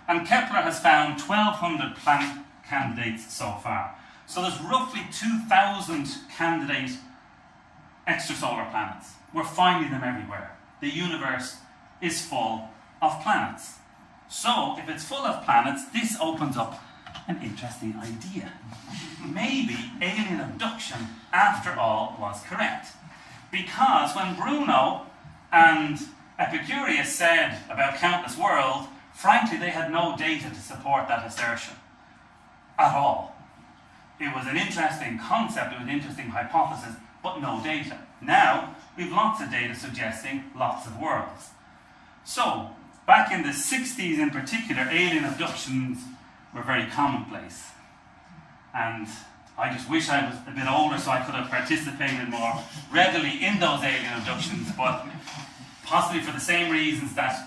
And Kepler has found 1,200 planet candidates so far. So there's roughly 2,000 candidate extrasolar planets. We're finding them everywhere. The universe is full of planets. So if it's full of planets, this opens up an interesting idea. Maybe alien abduction, after all, was correct. Because when Bruno and Epicurus said about countless worlds, frankly, they had no data to support that assertion at all. It was an interesting concept, it was an interesting hypothesis, but no data. Now, we've lots of data suggesting lots of worlds. So, back in the 60s in particular, alien abductions were very commonplace. And I just wish I was a bit older so I could have participated more readily in those alien abductions, but possibly for the same reasons that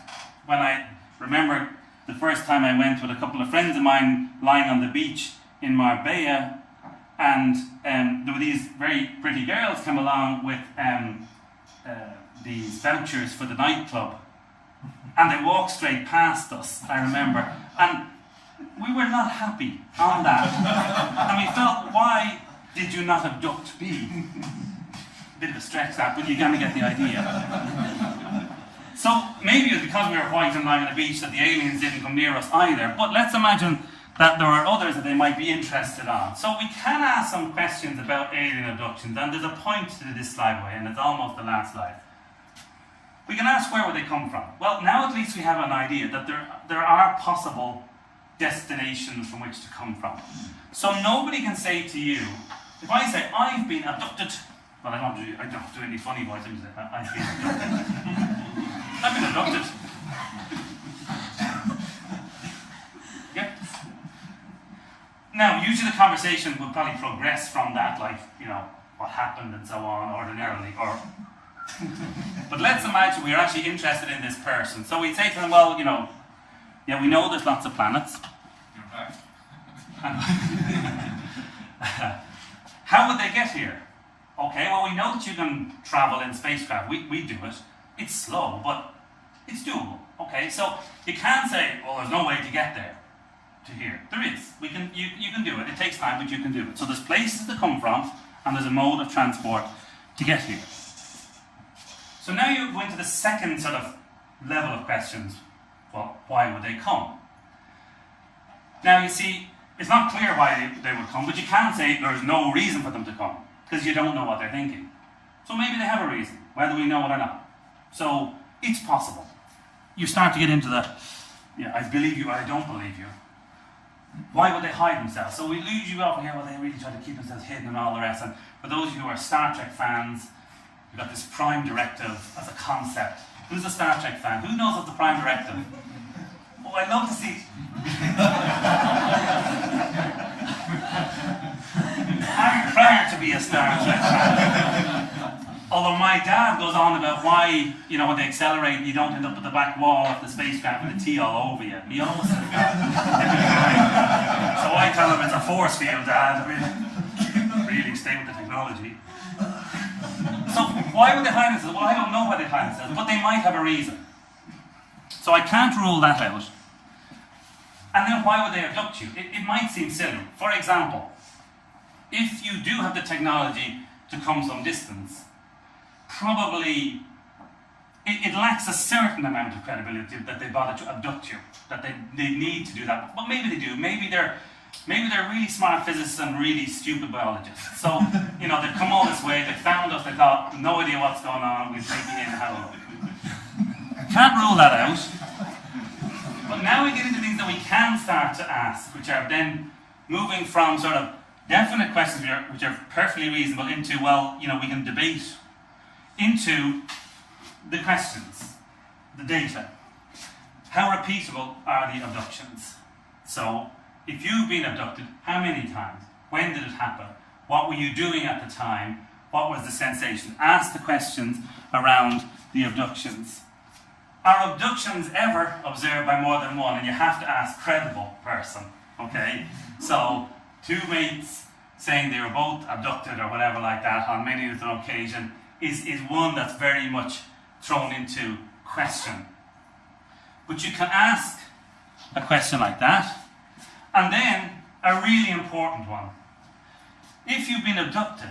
when I remember the first time I went with a couple of friends of mine lying on the beach in Marbella, and there were these very pretty girls come along with these vouchers for the nightclub, and they walked straight past us, I remember, and we were not happy on that, and we felt, why did you not abduct me? Bit of a stretch that, but you're going to get the idea. So maybe it was because we were white and lying on the beach that the aliens didn't come near us either, but let's imagine that there are others that they might be interested on. So we can ask some questions about alien abductions, and there's a point to this slide way, and it's almost the last slide. We can ask, where would they come from? Well, now at least we have an idea that there are possible destinations from which to come from. So nobody can say to you, if I say, I've been abducted, well, I don't do any funny voice, I'm just saying, I've been abducted. I've been abducted. Yeah. Now, usually the conversation will probably progress from that, like, you know, what happened and so on, ordinarily, or... But let's imagine we're actually interested in this person. So we say to them, well, you know, yeah, we know there's lots of planets. How would they get here? Okay, well, we know that you can travel in spacecraft. We do it. It's slow, but it's doable. Okay, so you can't say, well, there's no way to get there, to here. There is. You can do it. It takes time, but you can do it. So there's places to come from, and there's a mode of transport to get here. So now you go into the second sort of level of questions. Well, why would they come? Now you see, it's not clear why they would come, but you can't say there's no reason for them to come, because you don't know what they're thinking. So maybe they have a reason, whether we know it or not. So it's possible. You start to get into the, yeah, I believe you, I don't believe you. Why would they hide themselves? So we lead you up here, well, they really try to keep themselves hidden and all the rest. And for those of you who are Star Trek fans, we've got this Prime Directive as a concept. Who's a Star Trek fan? Who knows what the Prime Directive? Oh, I'd love to see. I'm proud to be a Star Trek fan. Although my dad goes on about why, you know, when they accelerate, you don't end up at the back wall of the spacecraft with the tea all over you. He always says that every time. So I tell him it's a force field, Dad. I mean, really stay with the technology. So why would they hide themselves? Well, I don't know why they hide themselves, but they might have a reason. So I can't rule that out. And then why would they abduct you? It might seem silly. For example, if you do have the technology to come some distance, probably it lacks a certain amount of credibility that they bother to abduct you, that they need to do that. But maybe they do. Maybe they're really smart physicists and really stupid biologists. So, you know, they've come all this way, they found us, they thought, no idea what's going on, we'll take you in, hello. Can't rule that out. But now we get into things that we can start to ask, which are then moving from sort of definite questions which are perfectly reasonable into, well, you know, we can debate, into the questions, the data. How repeatable are the abductions? So, if you've been abducted, how many times? When did it happen? What were you doing at the time? What was the sensation? Ask the questions around the abductions. Are abductions ever observed by more than one? And you have to ask credible person, okay? So, two mates saying they were both abducted or whatever like that on many different occasions is one that's very much thrown into question. But you can ask a question like that. And then a really important one. If you've been abducted,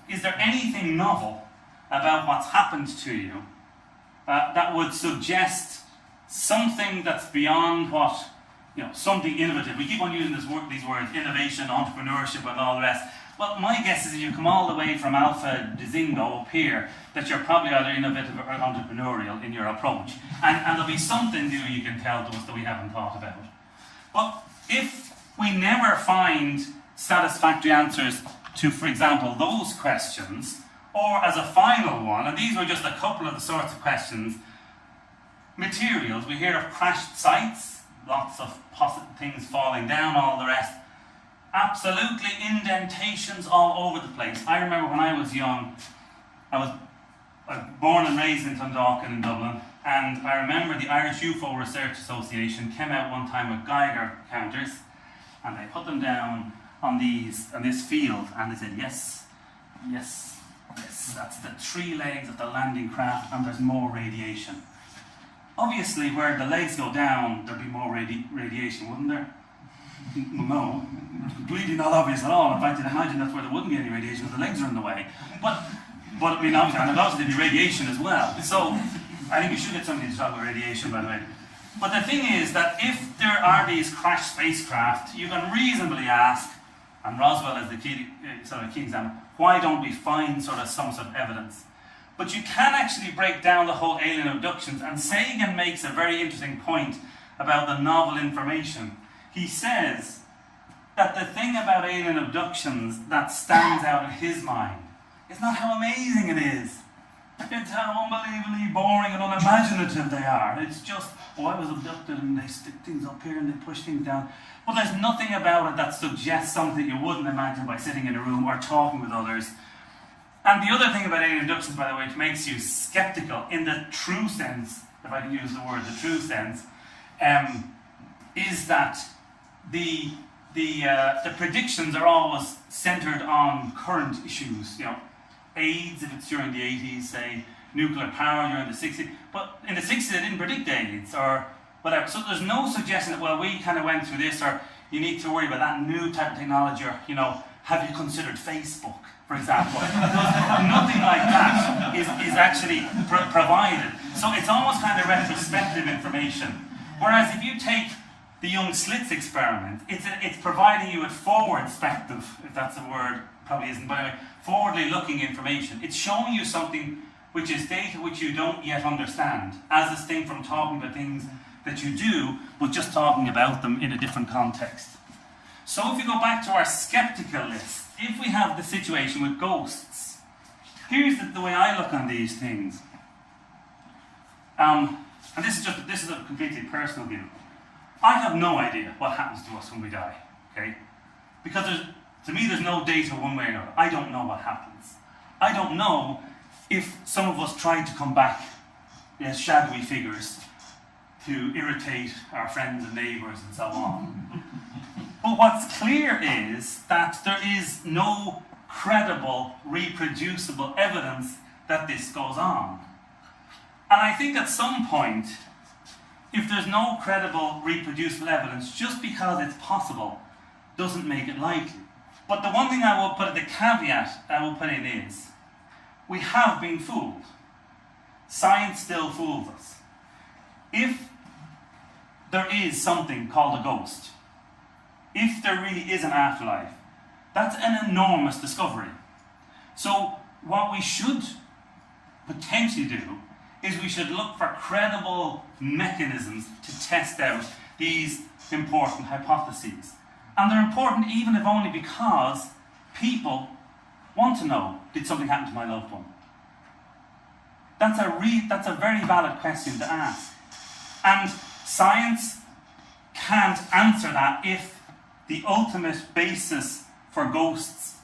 is there anything novel about what's happened to you that would suggest something that's beyond what, something innovative? We keep on using these words, innovation, entrepreneurship, and all the rest. Well, my guess is if you come all the way from Alpha to Zingo up here, that you're probably either innovative or entrepreneurial in your approach. And there'll be something new you can tell to us that we haven't thought about. But if we never find satisfactory answers to, for example, those questions, or as a final one, and these were just a couple of the sorts of questions, materials, we hear of crashed sites, lots of things falling down, all the rest. Absolutely indentations all over the place. I remember when I was young, I was born and raised in Dundalk in Dublin, and I remember the Irish UFO Research Association came out one time with Geiger counters, and they put them down on this field, and they said, yes, that's the 3 legs of the landing craft, and there's more radiation. Obviously, where the legs go down, there'd be more radiation, wouldn't there? No, completely not obvious at all. In fact, you'd imagine that's where there wouldn't be any radiation because the legs are in the way. But I mean, obviously there'd be radiation as well. So I think we should get somebody to talk about radiation, by the way. But the thing is that if there are these crashed spacecraft, you can reasonably ask, and Roswell is the key example, why don't we find some sort of evidence? But you can actually break down the whole alien abductions, and Sagan makes a very interesting point about the novel information. He says that the thing about alien abductions that stands out in his mind is not how amazing it is. It's how unbelievably boring and unimaginative they are. It's just, I was abducted and they stick things up here and they push things down. But there's nothing about it that suggests something you wouldn't imagine by sitting in a room or talking with others. And the other thing about alien abductions, by the way, which makes you skeptical in the true sense, if I can use the word, the true sense, is that the predictions are always centered on current issues. AIDS, if it's during the 80s, say, nuclear power during the 60s. But in the 60s, they didn't predict AIDS or whatever. So there's no suggestion that, well, we kind of went through this, or you need to worry about that new type of technology, or, have you considered Facebook, for example? Nothing like that is actually provided. So it's almost kind of retrospective information. Whereas if you take the young slits experiment, it's providing you with forward-spective, if that's a word, probably isn't, but anyway, forwardly looking information. It's showing you something which is data which you don't yet understand, as distinct from talking about things that you do, but just talking about them in a different context. So if you go back to our skeptical list, if we have the situation with ghosts, here's the way I look on these things. And this is a completely personal view. I have no idea what happens to us when we die, okay? Because to me there's no data one way or another. I don't know what happens. I don't know if some of us tried to come back as shadowy figures to irritate our friends and neighbours and so on. But what's clear is that there is no credible, reproducible evidence that this goes on. And I think at some point, if there's no credible, reproducible evidence, just because it's possible, doesn't make it likely. But the one thing I will put, the caveat I will put in is, we have been fooled. Science still fools us. If there is something called a ghost, if there really is an afterlife, that's an enormous discovery. So what we should potentially do is we should look for credible mechanisms to test out these important hypotheses. And they're important even if only because people want to know, did something happen to my loved one? That's a very valid question to ask. And science can't answer that if the ultimate basis for ghosts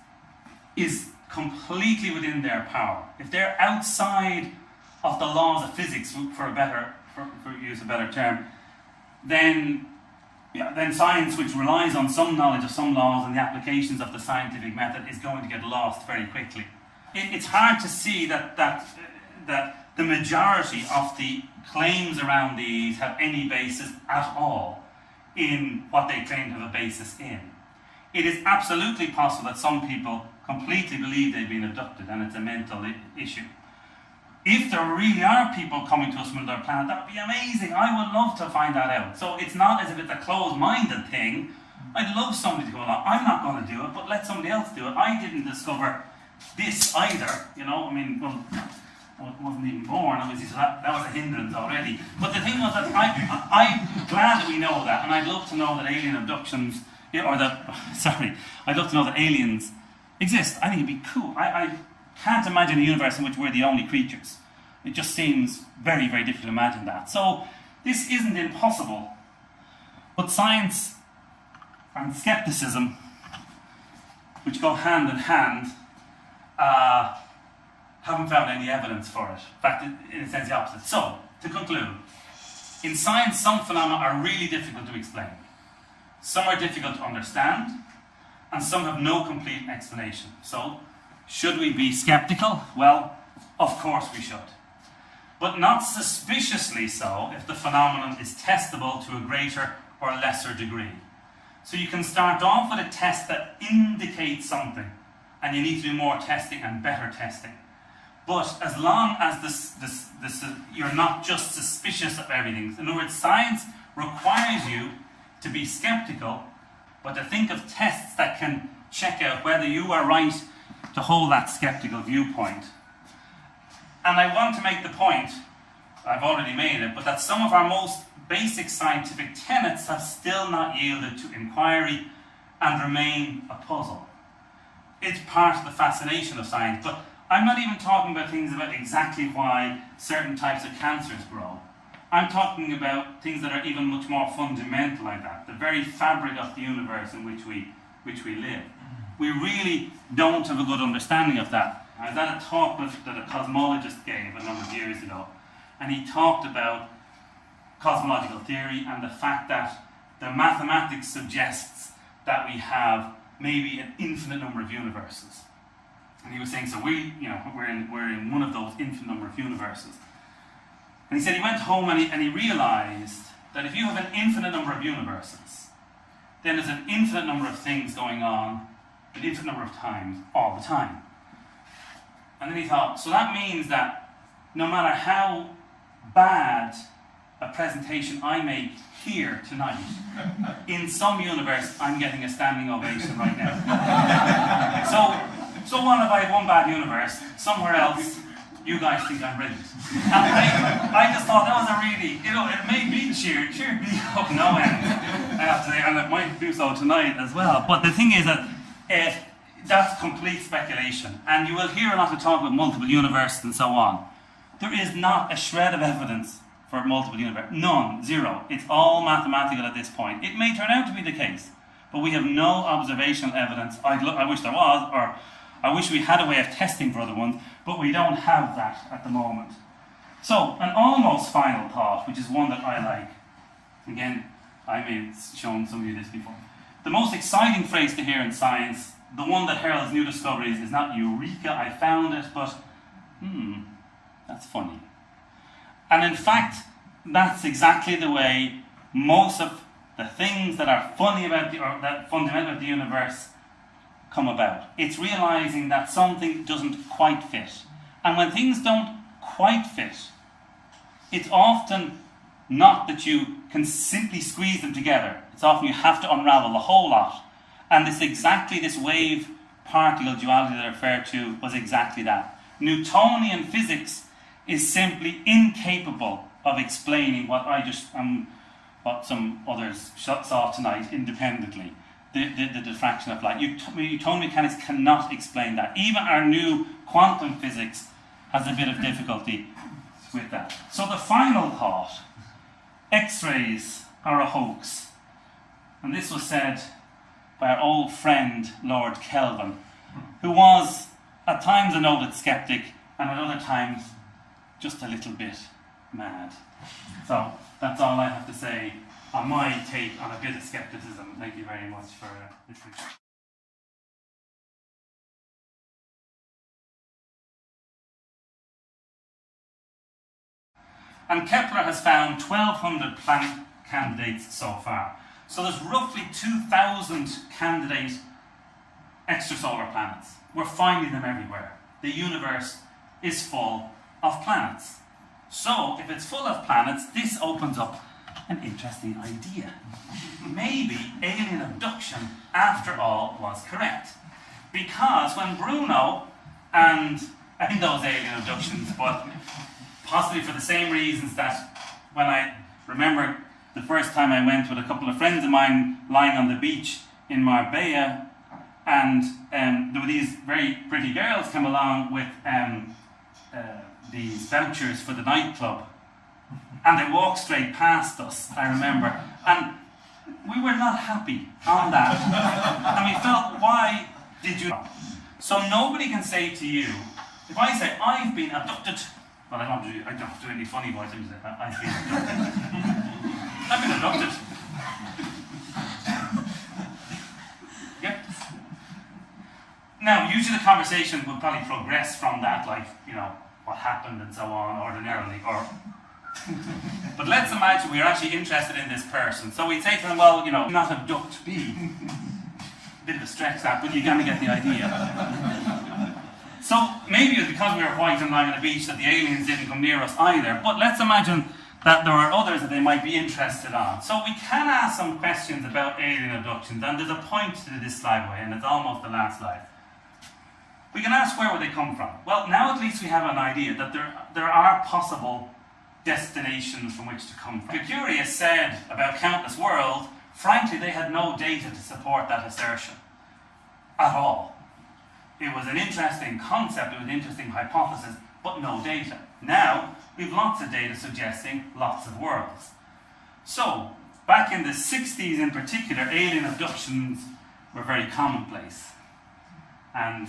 is completely within their power. If they're outside of the laws of physics, for use a better term, then science, which relies on some knowledge of some laws and the applications of the scientific method, is going to get lost very quickly. It's hard to see that the majority of the claims around these have any basis at all. in what they claim to have a basis in. It is absolutely possible that some people completely believe they've been abducted and it's a mental issue. If there really are people coming to us from another planet, that would be amazing. I would love to find that out. So it's not as if it's a closed-minded thing. I'd love somebody to go along. I'm not going to do it, but let somebody else do it. I didn't discover this either, you know. I mean, well, I wasn't even born, obviously, so that was a hindrance already. But the thing was that I'm glad that we know that, and I'd love to know that alien abductions, I'd love to know that aliens exist. I think it'd be cool. I can't imagine a universe in which we're the only creatures. It just seems very, very difficult to imagine that. So this isn't impossible. But science and skepticism, which go hand in hand, haven't found any evidence for it. In fact, in a sense, the opposite. So, to conclude, in science, some phenomena are really difficult to explain. Some are difficult to understand, and some have no complete explanation. So, should we be skeptical? Well, of course we should. But not suspiciously so if the phenomenon is testable to a greater or lesser degree. So you can start off with a test that indicates something, and you need to do more testing and better testing. But as long as you're not just suspicious of everything. In other words, science requires you to be skeptical, but to think of tests that can check out whether you are right to hold that skeptical viewpoint. And I want to make the point, I've already made it, but that some of our most basic scientific tenets have still not yielded to inquiry and remain a puzzle. It's part of the fascination of science, but I'm not even talking about things about exactly why certain types of cancers grow. I'm talking about things that are even much more fundamental like that, the very fabric of the universe in which we live. We really don't have a good understanding of that. I was at a talk that a cosmologist gave a number of years ago, and he talked about cosmological theory and the fact that the mathematics suggests that we have maybe an infinite number of universes. And he was saying, so we're in one of those infinite number of universes. And he said he went home and he realized that if you have an infinite number of universes, then there's an infinite number of things going on an infinite number of times all the time. And then he thought, so that means that no matter how bad a presentation I make here tonight, in some universe I'm getting a standing ovation right now. So what if I have one bad universe, somewhere else you guys think I'm brilliant? And I just thought that was a really, it made me cheered me up no end, I have to say, and it might do so tonight as well. But the thing is that that's complete speculation, and you will hear a lot of talk about multiple universes and so on. There is not a shred of evidence for multiple universes. None. Zero. It's all mathematical at this point. It may turn out to be the case, but we have no observational evidence. I wish there was, or I wish we had a way of testing for other ones, but we don't have that at the moment. So, an almost final thought, which is one that I like. Again, I may have shown some of you this before. The most exciting phrase to hear in science, the one that heralds new discoveries, is not eureka, I found it, but that's funny. And in fact, that's exactly the way most of the things that are funny about that fundamental of the universe come about. It's realizing that something doesn't quite fit. And when things don't quite fit, it's often not that you can simply squeeze them together. It's often you have to unravel the whole lot. And this wave particle duality that I referred to was exactly that. Newtonian physics is simply incapable of explaining what what some others saw tonight independently. The diffraction of light. Newtonian mechanics cannot explain that. Even our new quantum physics has a bit of difficulty with that. So the final thought, X-rays are a hoax. And this was said by our old friend, Lord Kelvin, who was at times a noted skeptic and at other times just a little bit mad. So that's all I have to say on my take on a bit of skepticism. Thank you very much for listening. And Kepler has found 1,200 planet candidates so far. So there's roughly 2,000 candidate extrasolar planets. We're finding them everywhere. The universe is full of planets. So if it's full of planets, this opens up an interesting idea. Maybe alien abduction, after all, was correct. Because when Bruno, and I think those alien abductions, but possibly for the same reasons that when I remember the first time I went with a couple of friends of mine lying on the beach in Marbella, and there were these very pretty girls come along with these vouchers for the nightclub, and they walked straight past us, I remember, and we were not happy on that, and we felt, why did you? So nobody can say to you, if I say, I've been abducted, well, I don't do any funny voice, I'm just saying, I've been abducted. I've been abducted. Yep. Now, usually the conversation will probably progress from that, like, you know, what happened and so on, ordinarily, or... But let's imagine we're actually interested in this person. So we say to them, well, you know, not abduct, be. Bit of a stretch that, but you're going to get the idea. So maybe it's because we were white and lying on the beach that the aliens didn't come near us either. But let's imagine that there are others that they might be interested on. So we can ask some questions about alien abductions, and there's a point to this slide, and it's almost the last slide. We can ask, where would they come from? Well, now at least we have an idea that there are possible destinations from which to come from. Epicurus said about countless worlds, frankly, they had no data to support that assertion at all. It was an interesting concept, it was an interesting hypothesis, but no data. Now, we have lots of data suggesting lots of worlds. So, back in the 60s in particular, alien abductions were very commonplace. And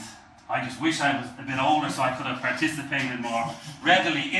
I just wish I was a bit older so I could have participated more readily in